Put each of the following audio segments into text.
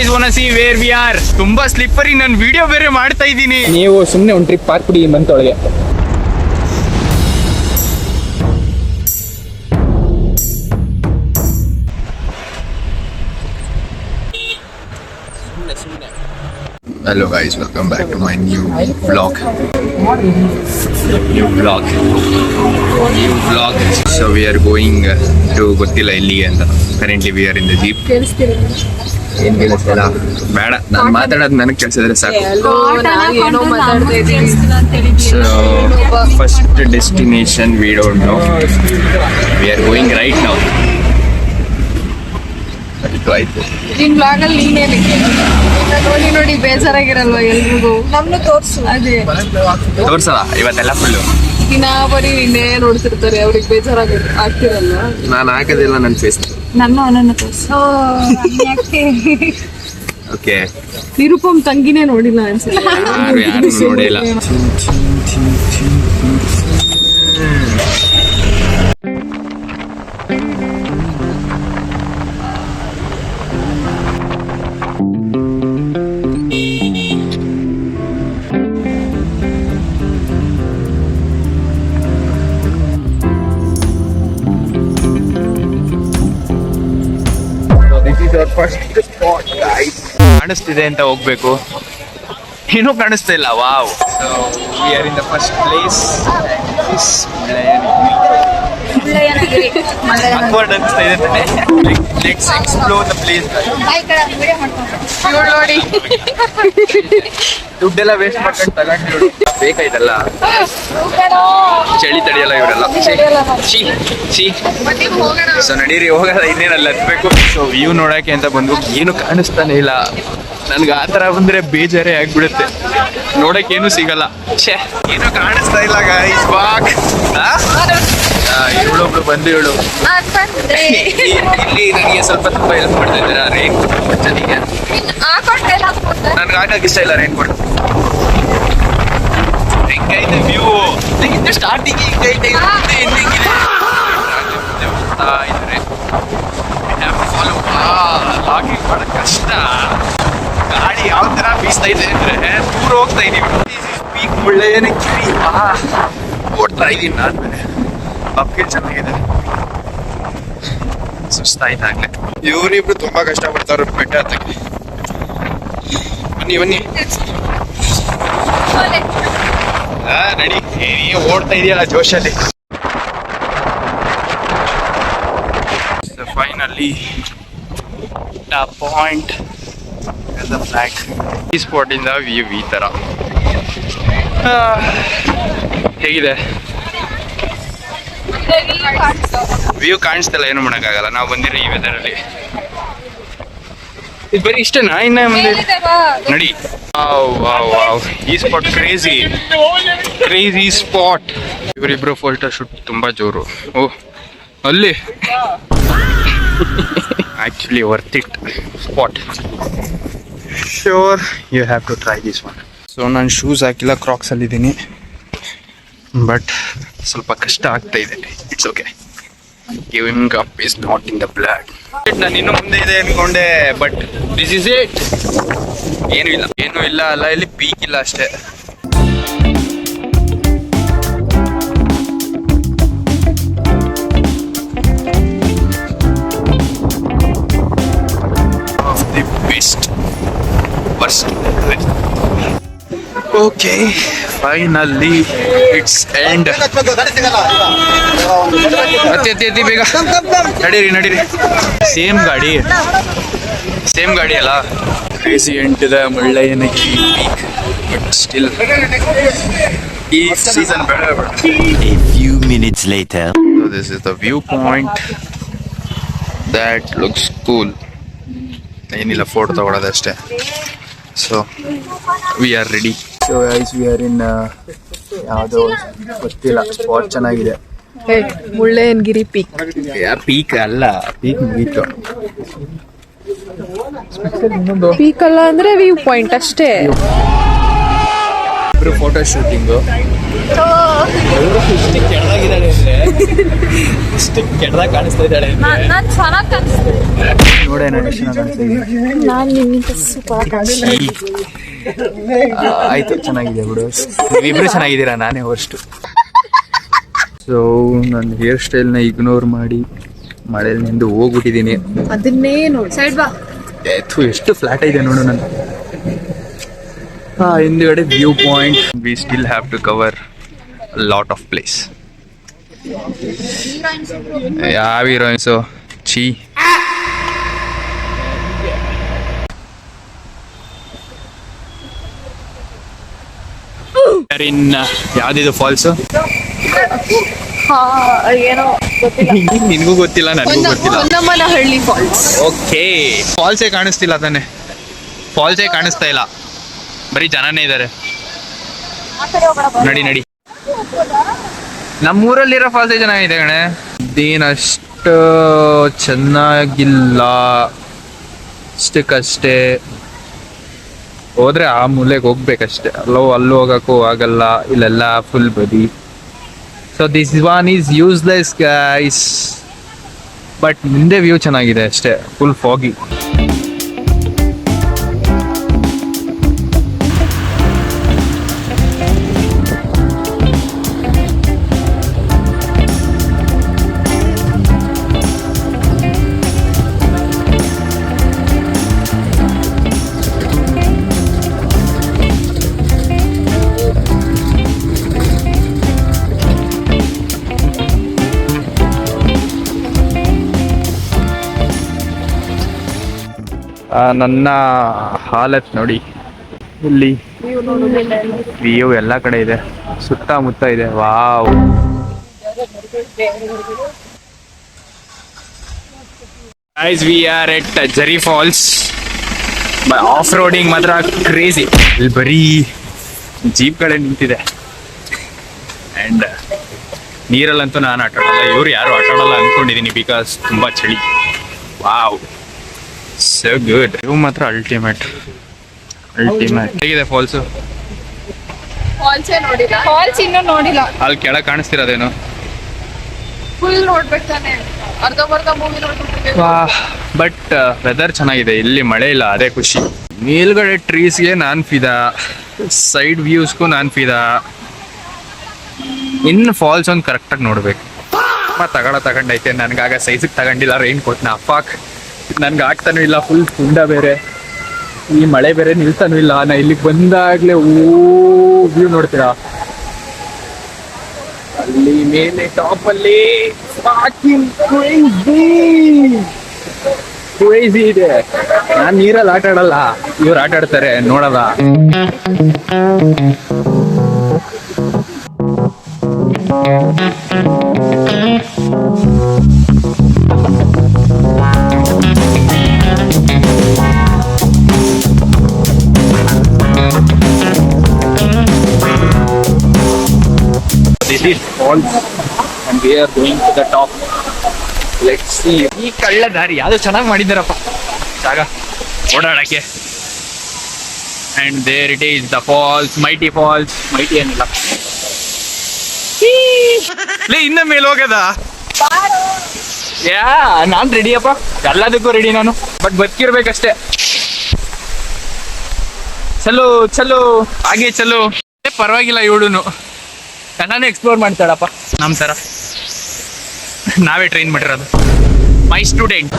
guys wanna see where we are? ತುಂಬಾ slippery, ನಾನು video ಬೇರೆ ಮಾಡ್ತಾ ಇದ್ದೀನಿ. ನೀವು ಸುಮ್ಮನೆ ಒಂದು ಟ್ರಿಪ್ ಹಾಕ್ಬಿಡಿ ಈ ಮಂತ್ ಒಳಗೆ. Hello guys, welcome back to my new vlog. So we are going to ಗೊತ್ತಿಲ್ಲ ಎಲ್ಲಿಗೆ ಅಂತ. Currently we are in the jeep. ಏನ್ ಕೇಳಿಸ್ತಿಲ್ಲ? ಬೇಡ, ನಾನು ಮಾತಾಡೋದು ನನಗೆ ಕೇಳಿಸಿದ್ರೆ ಸಾಕು. So first destination we don't know. We are going right now. ಆಯ್ತು. ನಿನ್ ಬ್ಲಾಗ್ ಅಲ್ಲಿ ನೋಡಿ ಬೇಜಾರಾಗಿರಲ್ವಾ ಎಲ್ರಿಗೂ? ನಮ್ನು ತೋರ್ಸು. ಅದೇ ತೋರ್ಸಲ್ಲ ಇವತ್ತೆಲ್ಲ ಫುಲ್ಲು. ದಿನ ಬರೀ ನಿನ್ನೆ ನೋಡ್ತಿರ್ತಾರೆ, ಅವ್ರಿಗೆ ಆಗ್ತಿರಲ್ಲ. ನಾನು ಹಾಕೋದಿಲ್ಲ ನನ್ನ ಫೇಸ್. ನನ್ನ ತೋರ್ಸು. ಓಕೆ. ನಿರುಪಮ್ ತಂಗಿನೇ ನೋಡಿಲ್ಲ ಅನ್ಸುತ್ತೆ. ಯಾರು ನೋಡಿಲ್ಲ. ಕಾಣಿಸ್ತಿದೆ ಅಂತ ಹೋಗ್ಬೇಕು, ಏನೂ ಕಾಣಿಸ್ತಾ ಇಲ್ಲ. Wow. So we are in the first place. Acquired ಅನಿಸ್ತಾ ಇದೆ ತಾನೆ. Let's explore the place. ನೋಡಿ ದುಡ್ಡೆಲ್ಲ ವೇಸ್ಟ್ ಮಾಡ್ಕೊಂಡು ತಗೊಂಡು ಬೇಕಾಯ್ತಲ್ಲ. ಚಳಿ ತಡಿಯಲ್ಲ ಇವರೆಲ್ಲ. ಸೊ ನಡೀರಿ ಹೋಗಲ್ಲ, ಇನ್ನೇನಲ್ಲ ಹತ್ಬೇಕು. ಸೊ ವ್ಯೂ ನೋಡಕ್ಕೆ ಅಂತ ಬಂದು ಏನು ಕಾಣಿಸ್ತಾನೆ ಇಲ್ಲ. ನನ್ಗೆ ಆ ತರ ಬಂದ್ರೆ ಬೇಜಾರೇ ಆಗ್ಬಿಡುತ್ತೆ, ನೋಡಕ್ ಏನು ಸಿಗಲ್ಲ. ಏನು ಕಾಣಿಸ್ತಾ ಇಲ್ಲ ಗೈಸ್. ಬಾಕ್ ಇವಳೊಬ್ಳು ಬಂದು ಇವಳು ಇಲ್ಲಿ ನನಗೆ ಸ್ವಲ್ಪ ತುಂಬಾ ಹೆಲ್ಪ್ ಮಾಡ್ತಾ ಇದ್ದೀರಾ ರೈನ್ ಕೋಟ್ ಜೊತೆಗೆ. ನನ್ಗೆ ಹಾಕಕ್ಕೆ ಇಷ್ಟ ಇಲ್ಲ ರೈನ್ ಕೋಟ್. ಹೆಂಗೈತೆ ವ್ಯೂ ಸ್ಟಾರ್ಟಿಂಗ್ ಹಿಂಗೈತೆ, ಲಾಗಿಂಗ್ ಮಾಡೋದು ಕಷ್ಟ. ಗಾಡಿ ಯಾವ ತರ ಬೀಸ್ತಾ ಇದೆ ಅಂದ್ರೆ ದೂರ ಹೋಗ್ತಾ ಇದೀವಿ. ಪೀಕ್ ಮುಳ್ಳಯ್ಯನಗಿರಿ ಓಡ್ತಾ ಇದೀನಿ ನಾನು ಬೇರೆ. ಪಬ್ಗೆ ಚೆನ್ನಾಗಿದೆ, ಸುಸ್ತಾಯ್ತಾಗ್ಲೆ. ಇವರಿಬ್ರು ತುಂಬಾ ಕಷ್ಟ ಪಡ್ತಾವ್ರು ಬೆಟ್ಟ ಹತ್ತಕ್ಕೆ. ಬನ್ನಿ ನಡಿ, ನೀ ಓಡ್ತಾ ಇದೆಯಲ್ಲ ಜೋಶಲ್ಲಿ. Finally top point the flag. ಈ ಸ್ಪಾಟ್ ಇಂದ ವ್ಯೂ ಈ ತರ ಹೇಗಿದೆ? ವ್ಯೂ ಕಾಣಿಸ್ತಿಲ್ಲ, ಏನು ಮಾಡೋಕ್ಕಾಗಲ್ಲ. ನಾವು ಬಂದಿರೋ ಈ ವೆದರಲ್ಲಿ. ಇದು ಬರೀ ಇಷ್ಟನಾ? ಇನ್ನ ಮುಂದೆ ನಡಿ. ಈ ಸ್ಪಾಟ್ ಕ್ರೇಜಿ ಸ್ಪಾಟ್. ಇವರಿಬ್ರು ಫೋಟೋ ಶೂಟ್ ತುಂಬಾ ಜೋರು. ಓಹ್, ಅಲ್ಲಿ actually worth it spot. Sure you have to try this one. So ನಾನು ಶೂಸ್ ಹಾಕಿಲ್ಲ, ಕ್ರಾಕ್ಸ್ ಅಲ್ಲಿದ್ದೀನಿ. ಬಟ್ ಸ್ವಲ್ಪ ಕಷ್ಟ ಆಗ್ತಾ ಇದೆ. It's okay. Giving up is not in the blood. ನಾನು ಇನ್ನು ಮುಂದೆ ಇದೆ ಅನ್ಕೊಂಡೆ, ಬಟ್ ದಿಸ್ ಇಸ್ ಇಟ್. ಏನೂ ಇಲ್ಲ ಅಲ್ಲ, ಇಲ್ಲಿ ಪೀಕ್ ಇಲ್ಲ ಅಷ್ಟೇ. The best worst. Okay, finally it's end. ಅತಿ ಬೇಗ ನಡೀರಿ. ಸೇಮ್ ಗಾಡಿ ಅಲ್ಲ. Crazy end the Mullayanagiri peak. But still ಈ ಸೀಸನ್ ಬೇಡ. A few minutes later. So this is the view point. That looks cool. ಏನಿಲ್ಲ, photo ತಗೊಳ್ಳೋದಷ್ಟೇ. So we are ready. So guys, we are in ಯಾವುದೋ ಗೊತ್ತಿಲ್ಲ spot. ಚೆನ್ನಾಗಿದೆ. Mullayanagiri peak. Peak ಅಲ್ಲ, peak ಮುಗೀತು. Peak ಅಲ್ಲ ಅಂದ್ರೆ ವ್ಯೂ ಪಾಯಿಂಟ್ ಅಷ್ಟೇ. ಫೋಟೋ ಶೂಟಿಂಗು ಇಷ್ಟು ಕೆಳಗಿದ್ದಾಳೆ ಅಂದ್ರೆ ಇಷ್ಟು ಕೆಳದಾಗ ಕಾಣಿಸ್ತಾ ಇದ್ದಾಳೆ ನಾನ್ ಚೆನ್ನಾಗ್ ಕಾಣಿಸ್ತೀನಿ. ನೋಡೇ ನಾನು ಎಷ್ಟು ಚೆನ್ನಾಗಿ ಕಾಣಿಸ್ತಾ ಇದ್ದೀನಿ. ನಾನ್ ನಿಮ್ಗಿಂತ ಸೂಪರ್ ಕಾಣಿಸ್ತೀನಿ. ಆಯ್ತು, ಚೆನ್ನಾಗಿದೆ ಬಿಡು. ನೀವಿಬ್ರು ಚೆನ್ನಾಗಿದ್ದೀರಾ, ನಾನೇ ವರ್ಸ್ಟ್. ಸೊ ನನ್ನ ಹೇರ್ ಸ್ಟೈಲ್ನ ಇಗ್ನೋರ್ ಮಾಡಿ ಮಳೆಯಲ್ಲಿ ನಿಂದು ಹೋಗ್ಬಿಟ್ಟಿದ್ದೀನಿ. ಅದನ್ನೇ ನೋಡಿ ಸೈಡ್ ಬಾ. ಎಷ್ಟು ಫ್ಲಾಟ್ ಇದೆ ನೋಡು ನಾನು. ಹಿಂದ್ಗಡೆ view point. We still have to cover lot of place. ಯಾವ ಹೀರೋಯಿನ್ಸು ಚೀ. ಇನ್ ಯಾವ್ದಿದು ಫಾಲ್ಸು? ಏನೋ ಗೊತ್ತಿಲ್ಲ. ನಿನ್ಗೂ ಗೊತ್ತಿಲ್ಲ, ನನಗೂ ಗೊತ್ತಿಲ್ಲ. ಹೊನ್ನಮ್ಮನಹಳ್ಳಿ ಫಾಲ್ಸ್. ಓಕೆ, ಫಾಲ್ಸೇ ಕಾಣಿಸ್ತಿಲ್ಲ ತಾನೆ. ಫಾಲ್ಸೇ ಕಾಣಿಸ್ತಾ ಇಲ್ಲ, ಬರೀ ಜನನೇ ಇದ್ದಾರೆ. ನಡಿ ನಡಿ. ನಮ್ಮೂರಲ್ಲಿರೋ ಫಾಲ್ಸೇ ಚೆನ್ನಾಗಿದೆ ಕಣೆ. ಇದೇನಷ್ಟು ಚೆನ್ನಾಗಿಲ್ಲ, ಅಷ್ಟಕ್ಕಷ್ಟೇ. ಹೋದ್ರೆ ಆ ಮೂಲೆಗೆ ಹೋಗ್ಬೇಕಷ್ಟೇ. ಅಲ್ಲೂ ಹೋಗಕ್ಕೂ ಆಗಲ್ಲ, ಇಲ್ಲೆಲ್ಲ ಫುಲ್ ಬದಿ. So this one is useless guys. But ಮುಂದೆ ವ್ಯೂ ಚೆನ್ನಾಗಿದೆ ಅಷ್ಟೇ, ಫುಲ್ ಫಾಗಿ. ನನ್ನ ಹಾಲತ್ ನೋಡಿ, ಇಲ್ಲಿ ವ್ಯೂ ಎಲ್ಲ ಕಡೆ ಇದೆ, ಸುತ್ತಮುತ್ತ ಇದೆ. ವಾವ್. ಗೈಸ್, ವಿ ಆರ್ ಎಟ್ ಜರಿ ಫಾಲ್ಸ್. ಆಫ್ ರೋಡಿಂಗ್ ಮಾತ್ರ ಕ್ರೇಜಿ. ಇಲ್ಲಿ ಬರೀ ಜೀಪ್ಗಳೇ ನಿಂತಿದೆ. ಅಂಡ್ ನೀರಲ್ಲಂತೂ ನಾನು ಆಟ ಆಡಲ್ಲ, ಇವ್ರು ಯಾರು ಆಟ ಆಡಲ್ಲ ಅನ್ಕೊಂಡಿದೀನಿ, ಬಿಕಾಸ್ ತುಂಬಾ ಚಳಿ. Wow, so good. ಇವು ಮಾತ್ರ ಅಲ್ಟಿಮೇಟ್. ಹೇಗಿದೆ ಫಾಲ್ಸು? ಫಾಲ್ಸೇ ನೋಡಿಲ್ಲ. ಫಾಲ್ಸ್ ಇನ್ನೂ ನೋಡಿಲ್ಲ. ಅಲ್ಲಿ ಕೆಳಗೆ ಕಾಣಿಸ್ತಿರೋದೇನು? ಫುಲ್ ನೋಡ್ಬೇಕು ತಾನೆ, ಅರ್ಧಂಬರ್ಧ ಮೂವಿ ನೋಡ್ಬಿಟ್ಟಿದೆ. ಬಟ್ ವೆದರ್ ಚೆನ್ನಾಗಿದೆ, ಇಲ್ಲಿ ಮಳೆ ಇಲ್ಲ, ಅದೇ ಖುಷಿ. ಮೇಲ್ಗಡೆ ಟ್ರೀಸ್ಗೆ ನಾನು ಫಿದಾ, ಸೈಡ್ ವ್ಯೂಸ್ಗೂ ನಾನು ಫಿದಾ. ಇನ್ನು ಫಾಲ್ಸ್ ಒಂದು ಕರೆಕ್ಟಾಗಿ ನೋಡ್ಬೇಕು. ತಗೊಂಡೈತೆ, ನನಗಾಗ ಸೈಜಿಗೆ ತಗೊಂಡಿಲ್ಲ ರೈನ್ ಕೋಟ್ನ. ಫಾಕ್, ನನ್ಗೆ ಆಗ್ತಾನೂ ಇಲ್ಲ, ಫುಲ್ ತುಂಡ ಬೇರೆ, ಈ ಮಳೆ ಬೇರೆ ನಿಲ್ತಾನೂ ಇಲ್ಲ. ನಾ ಇಲ್ಲಿಗೆ ಬಂದಾಗ್ಲೇ ವ್ಯೂ ನೋಡ್ತೀರಾ, ಅಲ್ಲಿ ಮೇಲೆ ಟಾಪ್ ಅಲ್ಲಿ ಕ್ರೇಜಿ ಇದೆ. ನಾನ್ ನೀರಲ್ಲಿ ಆಟ ಆಡಲ್ಲ, ಇವ್ರು ಆಟ ಆಡ್ತಾರೆ, ನೋಡಲ್ಲ. This is falls and we are going to the top. Let's see. ಈ ಕಳ್ಳ ದಾರಿ ಯಾವ್ದು ಚೆನ್ನಾಗಿ ಮಾಡಿದಾರಪ್ಪ ಜಾಗ ಓಡಾಡಕ್ಕೆ. And there it is, the falls, mighty falls. mighty ಏನಿಲ್ಲ, ಇನ್ನ ಮೇಲೆ ಹೋಗದ. ಯಾ, ನಾನ್ ರೆಡಿಯಪ್ಪ, ಎಲ್ಲದಕ್ಕೂ ರೆಡಿ ನಾನು, ಬಟ್ ಬದುಕಿರ್ಬೇಕಷ್ಟೇ. ಚಲೋ ಚಲೋ ಹಾಗೆ ಚಲೋ. ಪರವಾಗಿಲ್ಲ, ಇವಳುನು ಚೆನ್ನಾಗಿ ಎಕ್ಸ್ಪ್ಲೋರ್ ಮಾಡ್ತಾಳಪ್ಪ, ನಮ್ಮ ಥರ. ನಾವೇ ಟ್ರೈನ್ ಮಾಡಿರೋದು. My student.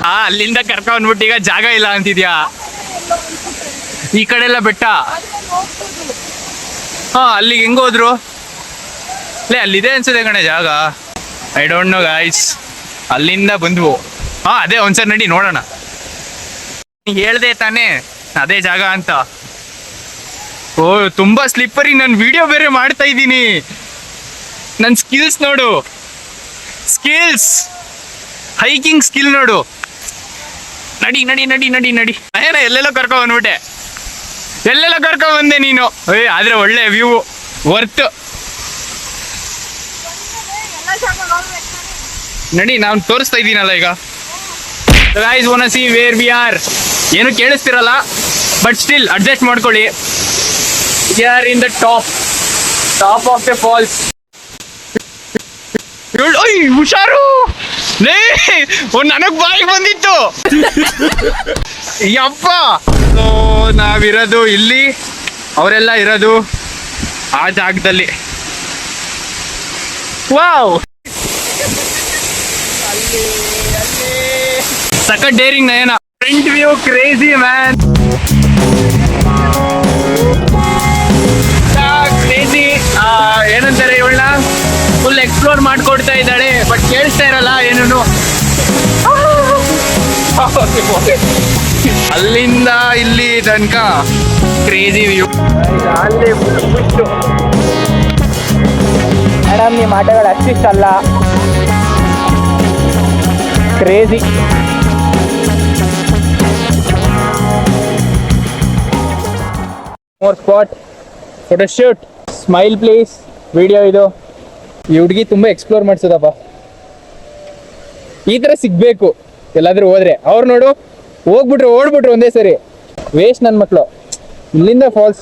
ಅಲ್ಲಿಂದ ಕರ್ಕೊಂಡ್ಬಿಟ್ಟು ಈಗ ಜಾಗ ಇಲ್ಲ ಅಂತಿದ್ಯಾ? ಈ ಕಡೆ ಎಲ್ಲ ಬೆಟ್ಟ. ಅಲ್ಲಿಗೆ ಹೆಂಗೋದ್ರು? ಅಲ್ಲಿದೆ ಅನ್ಸುತ್ತೆ ಕಣೆ ಜಾಗ. I don't know guys. ಅಲ್ಲಿಂದ ಬಂದ್ವು. ಅದೇ ಒಂದ್ಸರಿ ನಡಿ ನೋಡೋಣ. ಹೇಳ್ದೆ ತಾನೇ ಅದೇ ಜಾಗ ಅಂತ. ಓ, ತುಂಬಾ ಸ್ಲಿಪ್ಪರಿ. ನಾನು ವಿಡಿಯೋ ಬೇರೆ ಮಾಡ್ತಾ ಇದ್ದೀನಿ. ನನ್ನ ಸ್ಕಿಲ್ಸ್ ನೋಡು, ಸ್ಕಿಲ್ಸ್, ಹೈಕಿಂಗ್ ಸ್ಕಿಲ್ ನೋಡು. ನಡಿ ನಡಿ ನಡಿ ನಡಿ ನಡಿ. ಎಲ್ಲೆಲ್ಲೋ ಕರ್ಕೊಂಡ್ ಬಂದ್ಬಿಟ್ಟೆ, ಎಲ್ಲೆಲ್ಲ ಕರ್ಕೊಂಡ್ ಬಂದೆ ನೀನು. ಆದ್ರೆ ಒಳ್ಳೆ ವ್ಯೂ, ವರ್ತ್. ನಡಿ, ನಾನು ತೋರಿಸ್ತಾ ಇದ್ದೀನಲ್ಲ ಈಗ. Guys want to see where we are. ಏನು ಕೇಳಿಸ್ತಿರಲ್ಲ, ಬಟ್ ಸ್ಟಿಲ್ ಅಡ್ಜಸ್ಟ್ ಮಾಡ್ಕೊಳ್ಳಿ. We are in the top. Top of the falls. ಹುಷಾರು ಲೇ, ನನಗ್ ಬಾಯಿ ಬಂದಿತ್ತು. ಯಪ್ಪ. ಸೊ ನಾವಿರೋದು ಇಲ್ಲಿ, ಅವರೆಲ್ಲ ಇರೋದು ಆ ಜಾಗದಲ್ಲಿ. ವಾವ್, ಸಖತ್ daring Nayana. Front view crazy man, crazy. ಏನಂತಾರೆ ಇವಳನ್ನ, ಫುಲ್ ಎಕ್ಸ್ಪ್ಲೋರ್ ಮಾಡ್ಕೊಡ್ತಾ ಇದ್ದಾಳೆ, ಬಟ್ ಕೇಳಿಸ್ತಾ ಇರಲ್ಲ ಏನೂ. ಅಲ್ಲಿಂದ ಇಲ್ಲಿ ತನಕ ಕ್ರೇಜಿ ವ್ಯೂ. ಮೇಡಮ್ ನಿಮ್ಮ ಆಟಗಳು ಅಷ್ಟಿಷ್ಟಲ್ಲ, crazy. More spot, photo shoot, smile please, video. ಇದು ಈ ಹುಡುಗಿ ತುಂಬ ಎಕ್ಸ್ಪ್ಲೋರ್ ಮಾಡಿಸೋದಪ್ಪ. ಈ ಥರ ಸಿಗ್ಬೇಕು ಎಲ್ಲಾದ್ರೂ ಹೋದ್ರೆ. ಅವ್ರು ನೋಡು ಓಡ್ಬಿಟ್ರು ಒಂದೇ ಸರಿ. ವೇಸ್ಟ್ ನನ್ನ ಮಕ್ಕಳು. ಇಲ್ಲಿಂದ ಫಾಲ್ಸ್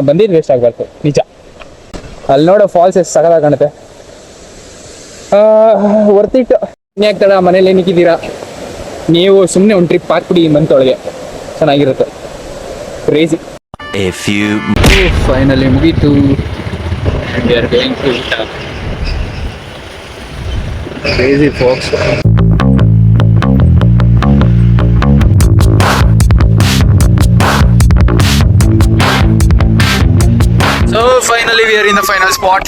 ಬಂದಿದ್ದು ವೇಸ್ಟ್ ಆಗ್ಬಾರ್ದು ನಿಜ. ಅಲ್ಲಿ ನೋಡೋ ಫಾಲ್ಸ್ ಎಷ್ಟು ಸಕಲಾಗಿ ಕಾಣುತ್ತೆ. ವರ್ತಿಟ್ಟು ಯಾಕೆ ತಡ, ಮನೇಲಿ ಏನಿಕ್ಕಿದ್ದೀರಾ ನೀವು, ಸುಮ್ಮನೆ ಒಂದು ಟ್ರಿಪ್ ಹಾಕ್ಬಿಡಿ ಈ ಮಂತೊಳಗೆ, ಚೆನ್ನಾಗಿರುತ್ತೆ. ಕ್ರೇಜಿ. A few ಫೈನಲಿ ಮುಗೀತು. Crazy falls. So finally we are in the final spot.